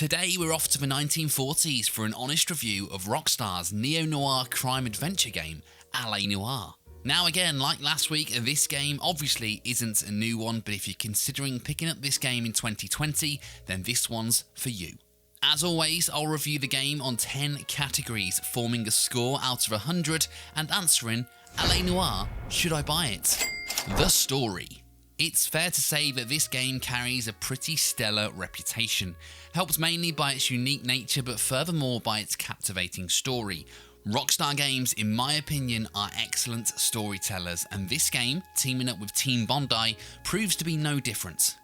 Today we're off to the 1940s for an honest review of Rockstar's neo-noir crime adventure game, Noire. Now again, like last week, this game obviously isn't a new one, but if you're considering picking up this game in 2020, then this one's for you. As always, I'll review the game on 10 categories, forming a score out of 100 and answering, Noire, should I buy it? The story. It's fair to say that this game carries a pretty stellar reputation, helped mainly by its unique nature but furthermore by its captivating story. Rockstar games, in my opinion, are excellent storytellers, and this game, teaming up with Team Bondi, proves to be no different.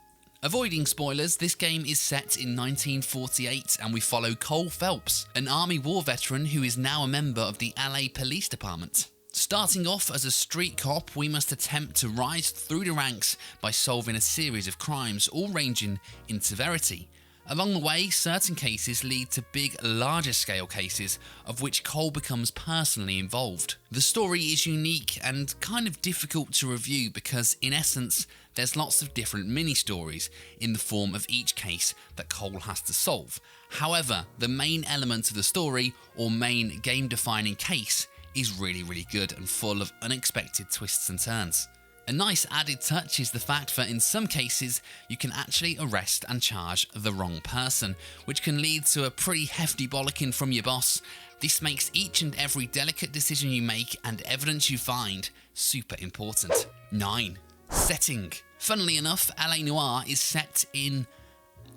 Avoiding spoilers, this game is set in 1948 and we follow Cole Phelps, an Army war veteran who is now a member of the LA Police Department. Starting off as a street cop, we must attempt to rise through the ranks by solving a series of crimes, all ranging in severity. Along the way, certain cases lead to big, larger scale cases, of which Cole becomes personally involved. The story is unique and kind of difficult to review because, in essence, there's lots of different mini-stories in the form of each case that Cole has to solve. However, the main element of the story, or main game-defining case, is really good and full of unexpected twists and turns. A nice added touch is the fact that in some cases you can actually arrest and charge the wrong person, which can lead to a pretty hefty bollocking from your boss. This makes each and every delicate decision you make and evidence you find super important. 9. Setting. Funnily enough, Noire is set in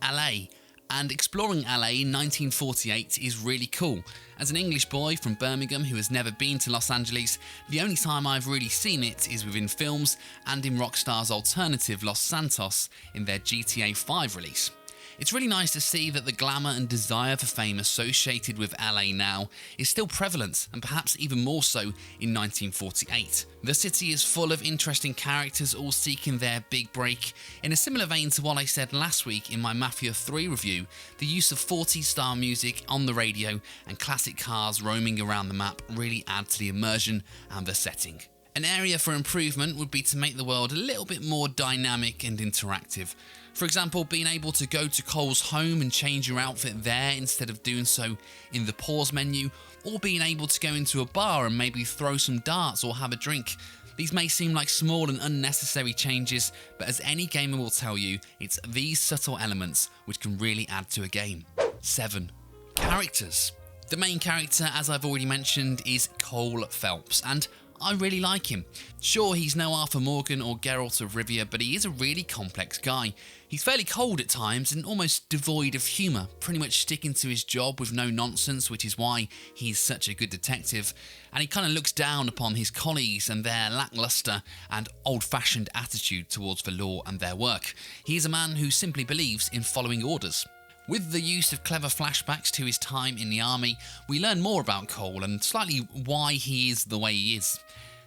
LA, and exploring LA in 1948 is really cool. As an English boy from Birmingham who has never been to Los Angeles, the only time I've really seen it is within films and in Rockstar's alternative Los Santos in their GTA 5 release. It's really nice to see that the glamour and desire for fame associated with LA now is still prevalent, and perhaps even more so in 1948. The city is full of interesting characters all seeking their big break. In a similar vein to what I said last week in my Mafia 3 review, the use of 40s style music on the radio and classic cars roaming around the map really add to the immersion and the setting. An area for improvement would be to make the world a little bit more dynamic and interactive. For example, being able to go to Cole's home and change your outfit there instead of doing so in the pause menu, or being able to go into a bar and maybe throw some darts or have a drink. These may seem like small and unnecessary changes, but as any gamer will tell you, it's these subtle elements which can really add to a game. 7. Characters. The main character, as I've already mentioned, is Cole Phelps, and I really like him. Sure, he's no Arthur Morgan or Geralt of Rivia, but he is a really complex guy. He's fairly cold at times and almost devoid of humour, pretty much sticking to his job with no nonsense, which is why he's such a good detective. And he kind of looks down upon his colleagues and their lacklustre and old-fashioned attitude towards the law and their work. He is a man who simply believes in following orders. With the use of clever flashbacks to his time in the army, we learn more about Cole and slightly why he is the way he is.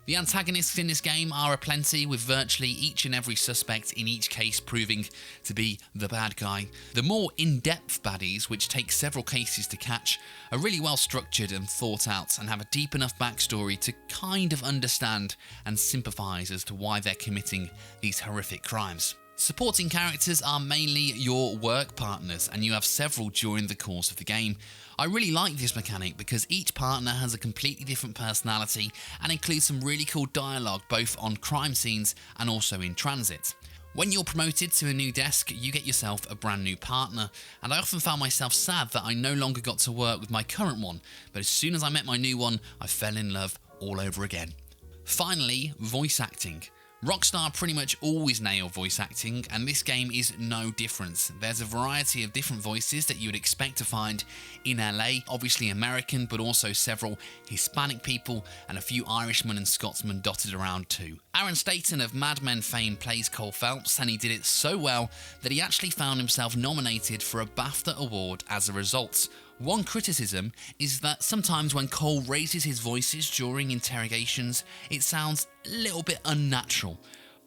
The antagonists in this game are aplenty, with virtually each and every suspect in each case proving to be the bad guy. The more in-depth baddies, which take several cases to catch, are really well structured and thought out and have a deep enough backstory to kind of understand and sympathise as to why they're committing these horrific crimes. Supporting characters are mainly your work partners, and you have several during the course of the game. I really like this mechanic because each partner has a completely different personality and includes some really cool dialogue both on crime scenes and also in transit. When you're promoted to a new desk, you get yourself a brand new partner, and I often found myself sad that I no longer got to work with my current one, but as soon as I met my new one, I fell in love all over again. Finally, voice acting. Rockstar pretty much always nail voice acting, and this game is no different. There's a variety of different voices that you would expect to find in LA, obviously American, but also several Hispanic people and a few Irishmen and Scotsmen dotted around too. Aaron Staton of Mad Men fame plays Cole Phelps, and he did it so well that he actually found himself nominated for a BAFTA award as a result. One criticism is that sometimes when Cole raises his voices during interrogations, it sounds a little bit unnatural.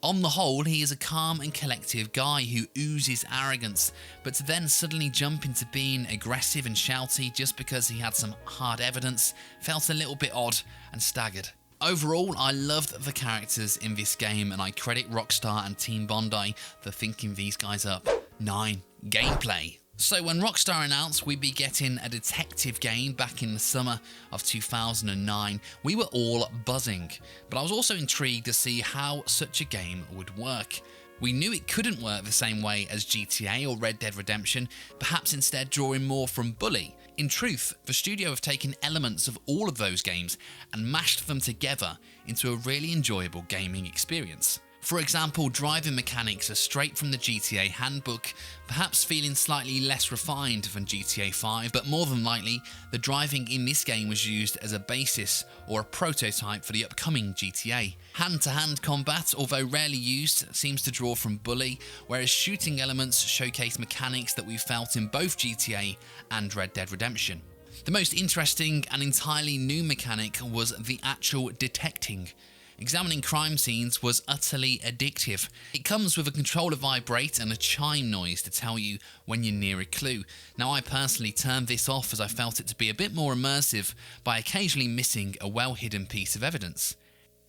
On the whole, he is a calm and collective guy who oozes arrogance, but to then suddenly jump into being aggressive and shouty just because he had some hard evidence felt a little bit odd and staggered. Overall, I loved the characters in this game, and I credit Rockstar and Team Bondi for thinking these guys up. 9. Gameplay. So when Rockstar announced we'd be getting a detective game back in the summer of 2009, we were all buzzing. But I was also intrigued to see how such a game would work. We knew it couldn't work the same way as GTA or Red Dead Redemption, perhaps instead drawing more from Bully. In truth, the studio have taken elements of all of those games and mashed them together into a really enjoyable gaming experience. For example, driving mechanics are straight from the GTA handbook, perhaps feeling slightly less refined than GTA 5, but more than likely, the driving in this game was used as a basis or a prototype for the upcoming GTA. Hand-to-hand combat, although rarely used, seems to draw from Bully, whereas shooting elements showcase mechanics that we felt in both GTA and Red Dead Redemption. The most interesting and entirely new mechanic was the actual detecting. Examining crime scenes was utterly addictive. It comes with a controller vibrate and a chime noise to tell you when you're near a clue. Now, I personally turned this off as I felt it to be a bit more immersive by occasionally missing a well-hidden piece of evidence.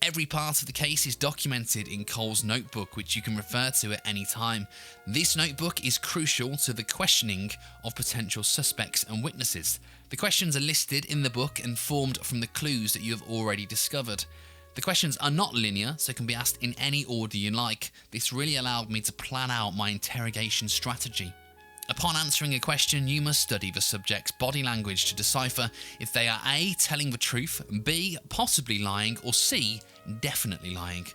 Every part of the case is documented in Cole's notebook, which you can refer to at any time. This notebook is crucial to the questioning of potential suspects and witnesses. The questions are listed in the book and formed from the clues that you have already discovered. The questions are not linear, so can be asked in any order you like. This really allowed me to plan out my interrogation strategy. Upon answering a question, you must study the subject's body language to decipher if they are A, telling the truth, B, possibly lying, or C, definitely lying.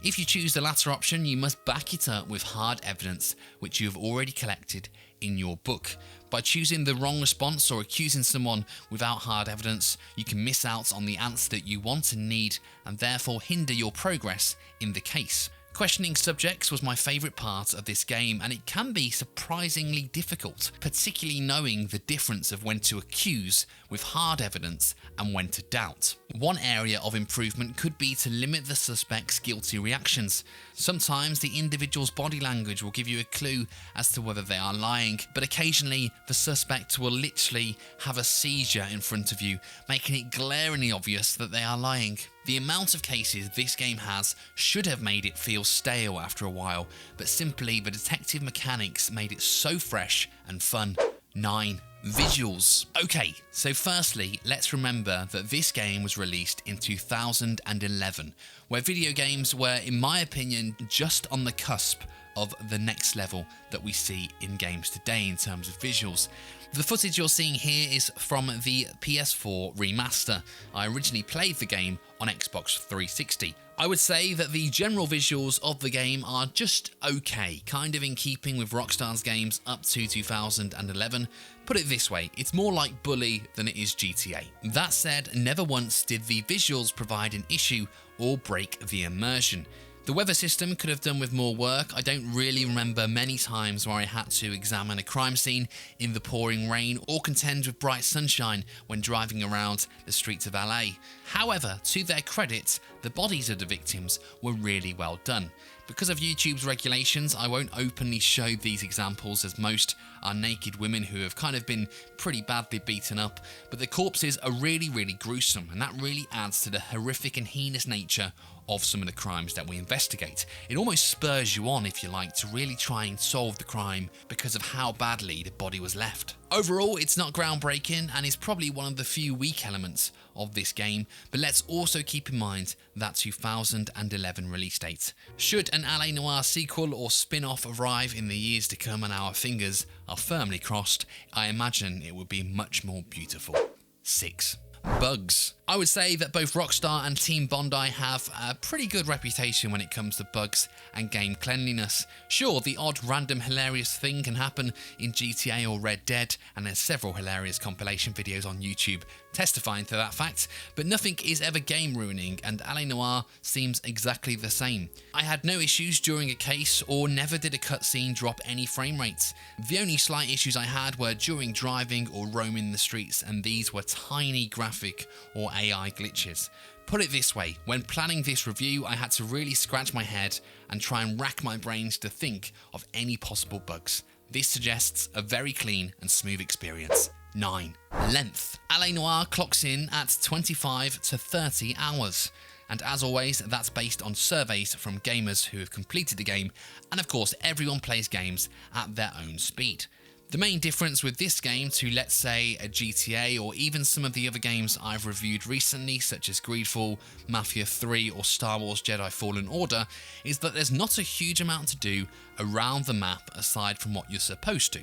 If you choose the latter option, you must back it up with hard evidence, which you have already collected in your book. By choosing the wrong response or accusing someone without hard evidence, you can miss out on the answer that you want and need, and therefore hinder your progress in the case. Questioning subjects was my favourite part of this game, and it can be surprisingly difficult, particularly knowing the difference of when to accuse with hard evidence and when to doubt. One area of improvement could be to limit the suspect's guilty reactions. Sometimes the individual's body language will give you a clue as to whether they are lying, but occasionally the suspect will literally have a seizure in front of you, making it glaringly obvious that they are lying. The amount of cases this game has should have made it feel stale after a while, but simply the detective mechanics made it so fresh and fun. 9. Visuals. Okay, so firstly, let's remember that this game was released in 2011, where video games were, in my opinion, just on the cusp of the next level that we see in games today in terms of visuals. The footage you're seeing here is from the PS4 remaster. I originally played the game on Xbox 360. I would say that the general visuals of the game are just okay, kind of in keeping with Rockstar's games up to 2011. Put it this way, it's more like Bully than it is GTA. That said, never once did the visuals provide an issue or break the immersion. The weather system could have done with more work. I don't really remember many times where I had to examine a crime scene in the pouring rain or contend with bright sunshine when driving around the streets of LA. However, to their credit, the bodies of the victims were really well done. Because of YouTube's regulations, I won't openly show these examples, as most are naked women who have kind of been pretty badly beaten up, but the corpses are really gruesome, and that really adds to the horrific and heinous nature of some of the crimes that we investigate. It almost spurs you on, if you like, to really try and solve the crime because of how badly the body was left. Overall, it's not groundbreaking and is probably one of the few weak elements of this game, but let's also keep in mind that 2011 release date. Should an LA Noire sequel or spin-off arrive in the years to come and our fingers are firmly crossed, I imagine it would be much more beautiful. 6. Bugs. I would say that both Rockstar and Team Bondi have a pretty good reputation when it comes to bugs and game cleanliness. Sure, the odd random hilarious thing can happen in GTA or Red Dead, and there's several hilarious compilation videos on YouTube testifying to that fact, but nothing is ever game ruining, and LA Noire seems exactly the same. I had no issues during a case or never did a cutscene drop any frame rates. The only slight issues I had were during driving or roaming the streets, and these were tiny graphic or AI glitches. Put it this way, when planning this review, I had to really scratch my head and try and rack my brains to think of any possible bugs. This suggests a very clean and smooth experience. 9. Length. LA Noire clocks in at 25 to 30 hours. And as always, that's based on surveys from gamers who have completed the game, and of course everyone plays games at their own speed. The main difference with this game to, let's say, a GTA or even some of the other games I've reviewed recently, such as Greedfall, Mafia 3 or Star Wars Jedi Fallen Order, is that there's not a huge amount to do around the map aside from what you're supposed to.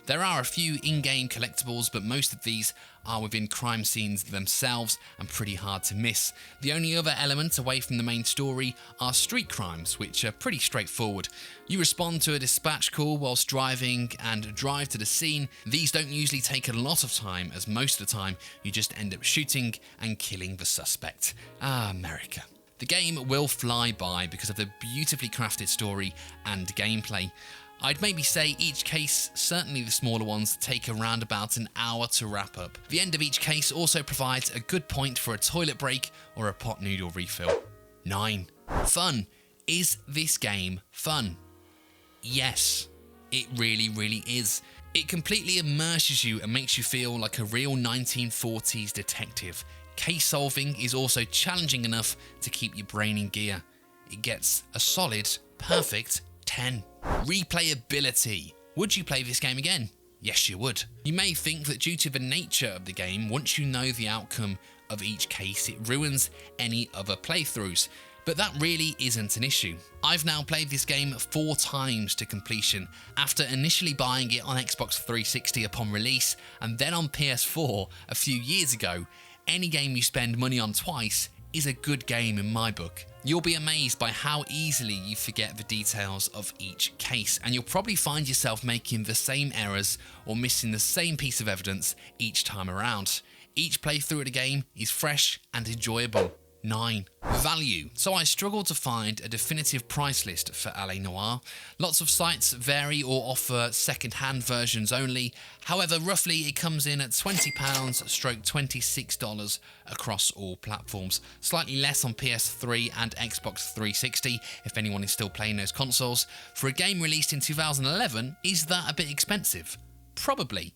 There are a few in-game collectibles, but most of these are within crime scenes themselves and pretty hard to miss. The only other element away from the main story are street crimes, which are pretty straightforward. You respond to a dispatch call whilst driving and drive to the scene. These don't usually take a lot of time, as most of the time you just end up shooting and killing the suspect. Ah, America. The game will fly by because of the beautifully crafted story and gameplay. I'd maybe say each case, certainly the smaller ones, take around about an hour to wrap up. The end of each case also provides a good point for a toilet break or a pot noodle refill. 9. Fun. Is this game fun? Yes, it really is. It completely immerses you and makes you feel like a real 1940s detective. Case solving is also challenging enough to keep your brain in gear. It gets a solid, perfect 10. Replayability. Would you play this game again? Yes, you would. You may think that due to the nature of the game, once you know the outcome of each case, it ruins any other playthroughs. But that really isn't an issue. I've now played this game 4 times to completion, after initially buying it on Xbox 360 upon release, and then on PS4 a few years ago. Any game you spend money on twice is a good game in my book. You'll be amazed by how easily you forget the details of each case, and you'll probably find yourself making the same errors or missing the same piece of evidence each time around. Each playthrough of the game is fresh and enjoyable. 9. Value. So I struggled to find a definitive price list for LA Noire. Lots of sites vary or offer second-hand versions only. However, roughly it comes in at £20/$26 across all platforms. Slightly less on PS3 and Xbox 360 if anyone is still playing those consoles. For a game released in 2011, is that a bit expensive? Probably.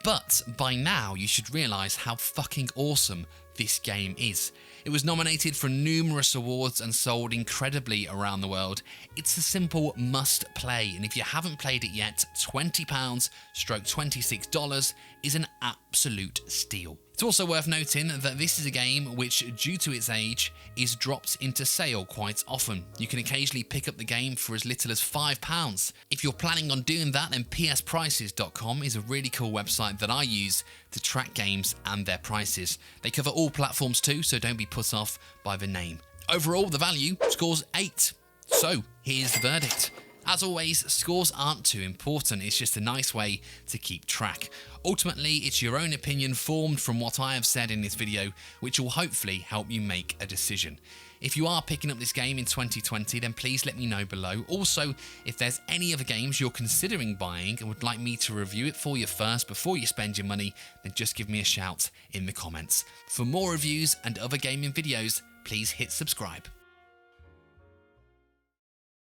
But by now you should realise how fucking awesome this game is. It was nominated for numerous awards and sold incredibly around the world. It's a simple must play, and if you haven't played it yet, £20/$26 is an absolute steal. It's also worth noting that this is a game which, due to its age, is dropped into sale quite often. You can occasionally pick up the game for as little as £5. If you're planning on doing that, then psprices.com is a really cool website that I use to track games and their prices. They cover all platforms too, so don't be put off by the name. Overall, the value scores 8. So, here's the verdict. As always, scores aren't too important, it's just a nice way to keep track. Ultimately, it's your own opinion formed from what I have said in this video, which will hopefully help you make a decision. If you are picking up this game in 2020, then please let me know below. Also, if there's any other games you're considering buying and would like me to review it for you first before you spend your money, then just give me a shout in the comments. For more reviews and other gaming videos, please hit subscribe.